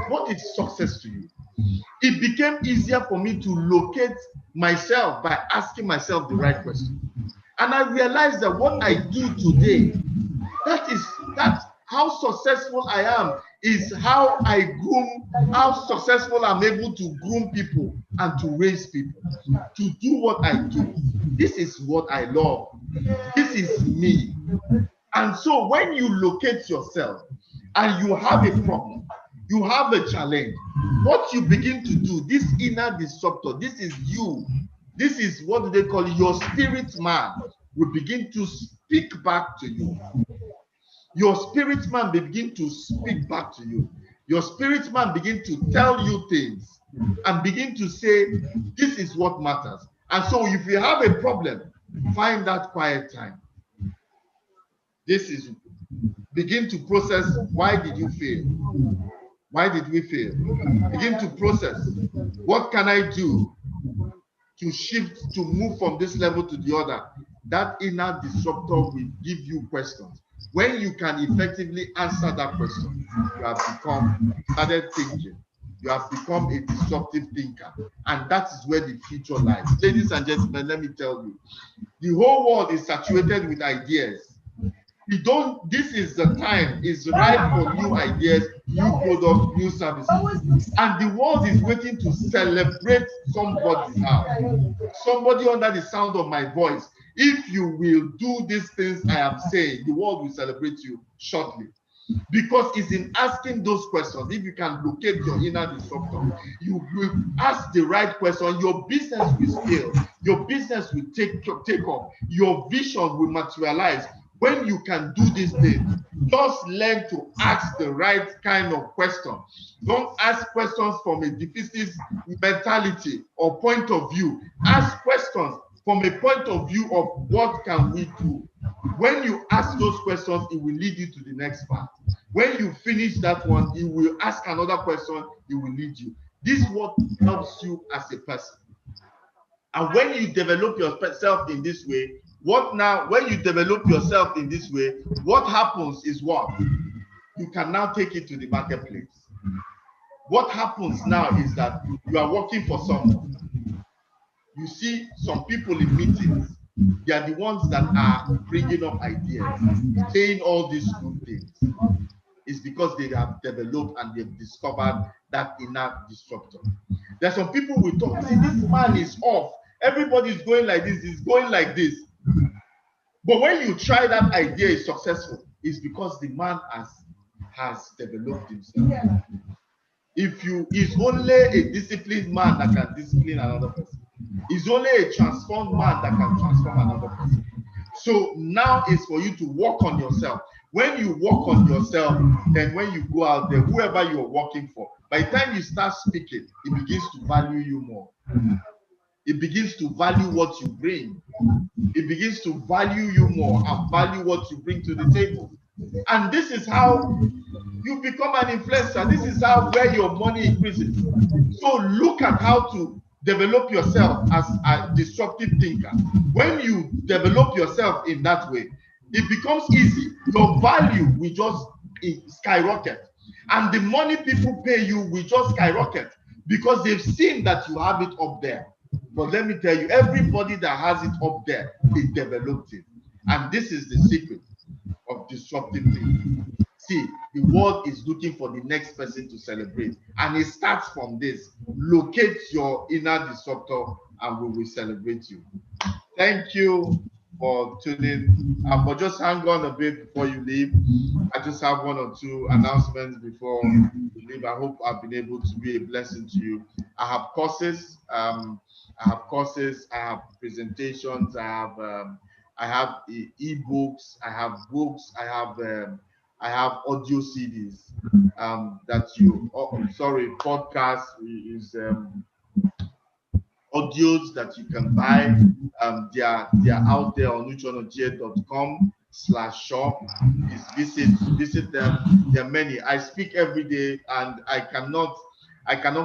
What is success to you? It became easier for me to locate myself by asking myself the right question. And I realized that what I do today, that's how successful I am, is how I groom, how successful I'm able to groom people and to raise people, to do what I do. This is what I love. This is me. And so when you locate yourself and you have a problem, you have a challenge, what you begin to do, this inner disruptor, this is you. This is what they call your spirit man, will begin to speak back to you. Your spirit man begin to speak back to you. Your spirit man begin to tell you things and begin to say, this is what matters. And so if you have a problem, find that quiet time. This is, begin to process, why did you fail? Why did we fail? Begin to process, what can I do to shift, to move from this level to the other? That inner disruptor will give you questions. When you can effectively answer that question, you have started thinking. You have become a disruptive thinker. And that is where the future lies. Ladies and gentlemen, let me tell you, the whole world is saturated with ideas. This is the time, it's ripe for new ideas, new products, new services. And the world is waiting to celebrate somebody now. Somebody under the sound of my voice. If you will do these things I am saying, the world will celebrate you shortly. Because it's in asking those questions. If you can locate your inner disruptor, you will ask the right question, your business will scale, your business will take off, your vision will materialize. When you can do these things, just learn to ask the right kind of question. Don't ask questions from a defeatist mentality or point of view. Ask questions from a point of view of what can we do. When you ask those questions, it will lead you to the next part. When you finish that one, you will ask another question, it will lead you. This is what helps you as a person. And when you develop yourself in this way, when you develop yourself in this way, what happens is what? You can now take it to the marketplace. What happens now is that you are working for someone. You see some people in meetings, they are the ones that are bringing up ideas, saying all these good things. is because they have developed and they've discovered that inner disruptor. There's some people we talk, see, this man is off. Everybody's going like this, he's going like this. But when you try that idea is successful, it's because the man has developed himself. If you is only a disciplined man that can discipline another person. It's only a transformed man that can transform another person. So now it's for you to work on yourself. When you work on yourself, then when you go out there, whoever you're working for, by the time you start speaking, it begins to value you more. It begins to value what you bring. It begins to value you more and value what you bring to the table. And this is how you become an influencer. This is how where your money increases. So look at how to develop yourself as a disruptive thinker. When you develop yourself in that way, it becomes easy. Your value will just skyrocket. And the money people pay you will just skyrocket because they've seen that you have it up there. But let me tell you, everybody that has it up there, they developed it. And this is the secret of disruptive thinking. See, the world is looking for the next person to celebrate. And it starts from this. Locate your inner disruptor and we will celebrate you. Thank you for tuning. But just hang on a bit before you leave. I just have one or two announcements before you leave. I hope I've been able to be a blessing to you. I have courses. I have presentations. I have e-books. I have books. I have audio CDs podcast is audios that you can buy. They are out there on uchonochie.com/shop. Visit them. There are many. I speak every day, and I cannot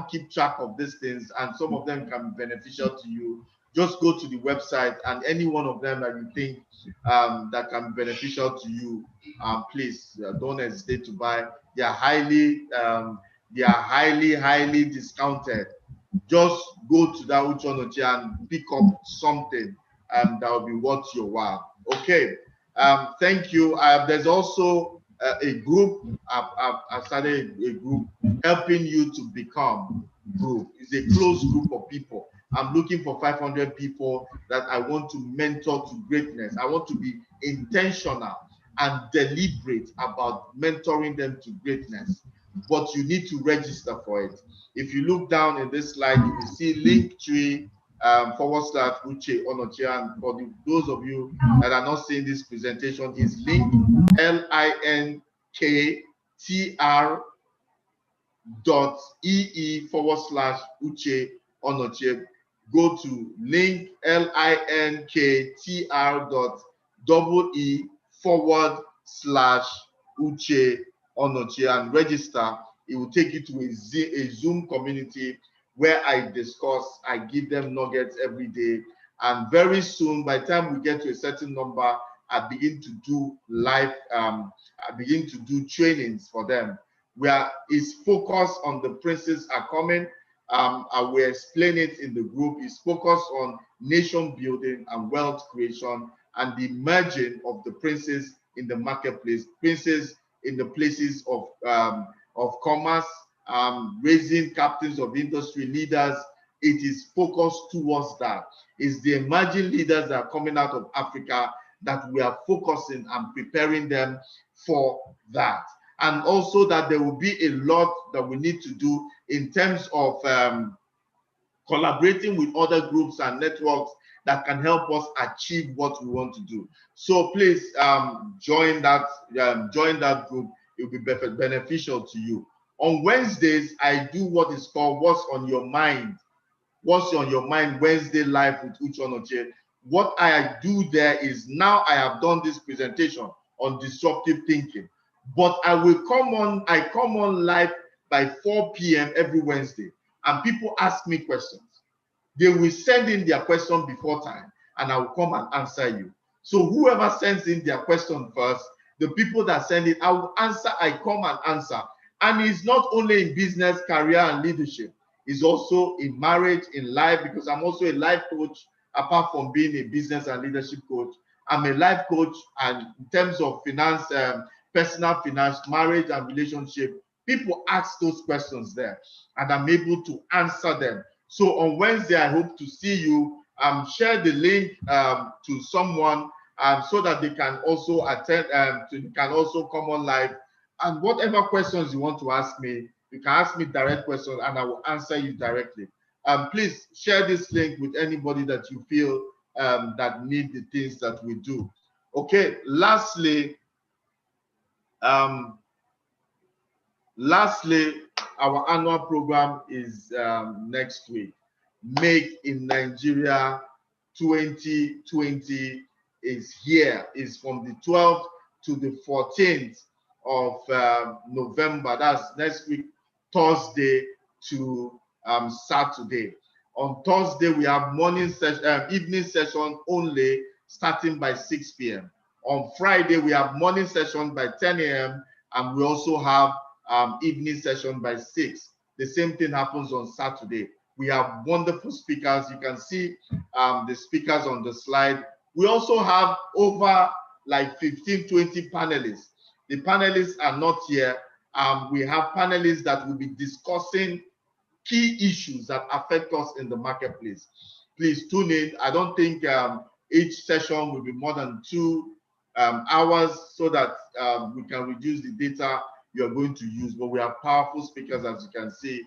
keep track of these things, and some of them can be beneficial to you. Just go to the website, and any one of them that you think that can be beneficial to you, please don't hesitate to buy. They are highly discounted. Just go to that Uchonochie and pick up something that will be worth your while. Okay. Thank you. There's also a group. I've started a group helping you to become group. It's a closed group of people. I'm looking for 500 people that I want to mentor to greatness. I want to be intentional and deliberate about mentoring them to greatness. But you need to register for it. If you look down in this slide, you will see Linktree /Uche Onochie. And for those of you that are not seeing this presentation, is link linktr.ee/Uche Onochie. Go to link linktr.ee/Uche Onochie and register. It will take you to a Zoom community where I discuss, I give them nuggets every day. And very soon, by the time we get to a certain number, I begin to do live, I begin to do trainings for them, where it's focused on the princes are coming. I will explain it in the group. It's focused on nation building and wealth creation and the merging of the princes in the marketplace, princes in the places of commerce, raising captains of industry, leaders. It is focused towards that. It's the emerging leaders that are coming out of Africa that we are focusing and preparing them for that. And also that there will be a lot that we need to do in terms of collaborating with other groups and networks that can help us achieve what we want to do. So please join that group. It will be beneficial to you. On Wednesdays, I do what is called What's on Your Mind. What's on Your Mind Wednesday live with Uchonochie. What I do there is, now I have done this presentation on disruptive thinking, but I come on live by 4 p.m. every Wednesday, and people ask me questions. They will send in their question before time, and I will come and answer you. So whoever sends in their question first, the people that send it, I will answer. I come and answer. And it's not only in business, career, and leadership. It's also in marriage, in life, because I'm also a life coach. Apart from being a business and leadership coach, I'm a life coach, and in terms of finance, personal finance, marriage and relationship, people ask those questions there, and I'm able to answer them. So on Wednesday, I hope to see you. Share the link to someone so that they can also attend, can also come on live. And whatever questions you want to ask me, you can ask me direct questions and I will answer you directly. Please share this link with anybody that you feel that need the things that we do. Okay, lastly, our annual program is next week. Make in Nigeria 2020 is here. Is from the 12th to the 14th of November. That's next week, Thursday to Saturday. On Thursday, we have morning session, evening session only, starting by 6 p.m. On Friday, we have morning session by 10 a.m. and we also have evening session by 6. The same thing happens on Saturday. We have wonderful speakers. You can see the speakers on the slide. We also have over like 15, 20 panelists. The panelists are not here. We have panelists that will be discussing key issues that affect us in the marketplace. Please tune in. I don't think each session will be more than 2 hours so that we can reduce the data you're going to use. But we have powerful speakers, as you can see,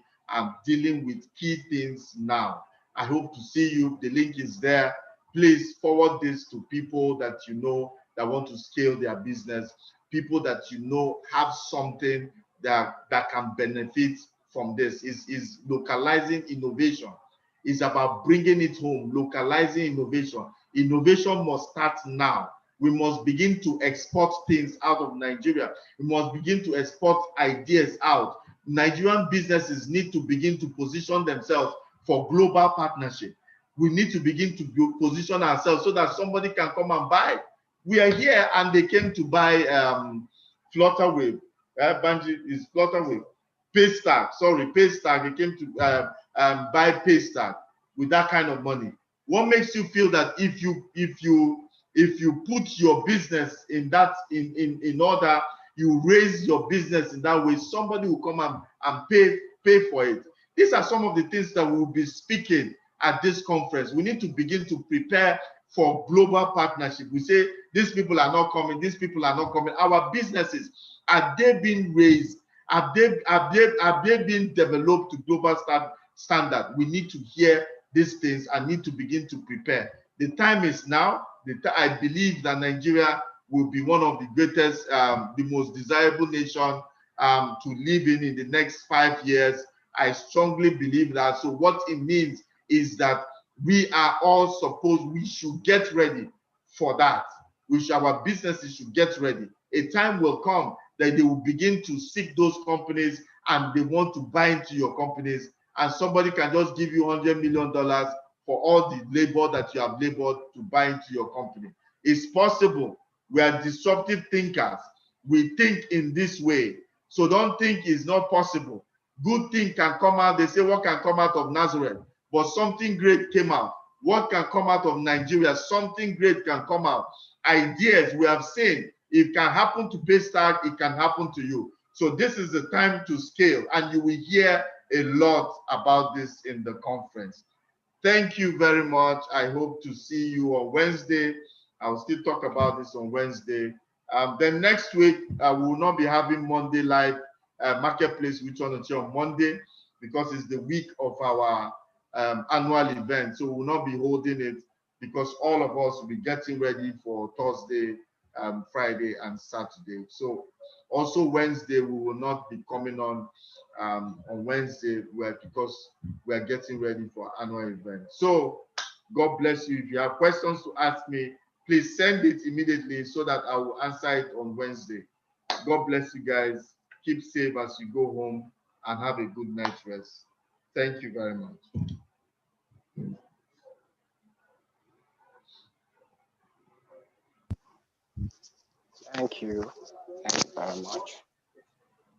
dealing with key things now. I hope to see you. The link is there. Please forward this to people that you know that want to scale their business, people that you know have something that can benefit from this. Is localizing innovation. It's about bringing it home, localizing innovation. Innovation must start now. We must begin to export things out of Nigeria. We must begin to export ideas out. Nigerian businesses need to begin to position themselves for global partnership. We need to begin to position ourselves so that somebody can come and buy. We are here and they came to buy Flutterwave. Banji is Flutterwave. Paystack, sorry, Paystack. They came to buy Paystack with that kind of money. What makes you feel that if you put your business in order, you raise your business in that way, somebody will come and pay for it. These are some of the things that we will be speaking at this conference. We need to begin to prepare for global partnership. We say these people are not coming, these people are not coming. Our businesses, are they being raised? Have they been developed to global standard? We need to hear these things and need to begin to prepare. The time is now. I believe that Nigeria will be one of the greatest, the most desirable nation to live in the next 5 years. I strongly believe that. So what it means is that we are all supposed, we should get ready for that. Our businesses should get ready. A time will come that they will begin to seek those companies and they want to buy into your companies, and somebody can just give you $100 million for all the labor that you have labored to buy into your company. It's possible. We are disruptive thinkers. We think in this way. So don't think it's not possible. Good thing can come out. They say what can come out of Nazareth, but something great came out. What can come out of Nigeria? Something great can come out. Ideas we have seen. It can happen to Paystack. It can happen to you. So this is the time to scale, and you will hear a lot about this in the conference. Thank you very much. I hope to see you on Wednesday. I'll still talk about this on Wednesday. Then next week, we will not be having Monday live marketplace which on Monday, because it's the week of our annual event. So we will not be holding it because all of us will be getting ready for Thursday, Friday, and Saturday. So also Wednesday, we will not be coming on Wednesday because we're getting ready for annual event. So God bless you. If you have questions to ask me, please send it immediately so that I will answer it on Wednesday. God bless you guys. Keep safe as you go home and have a good night's rest. Thank you very much. Thank you. Thank you very much.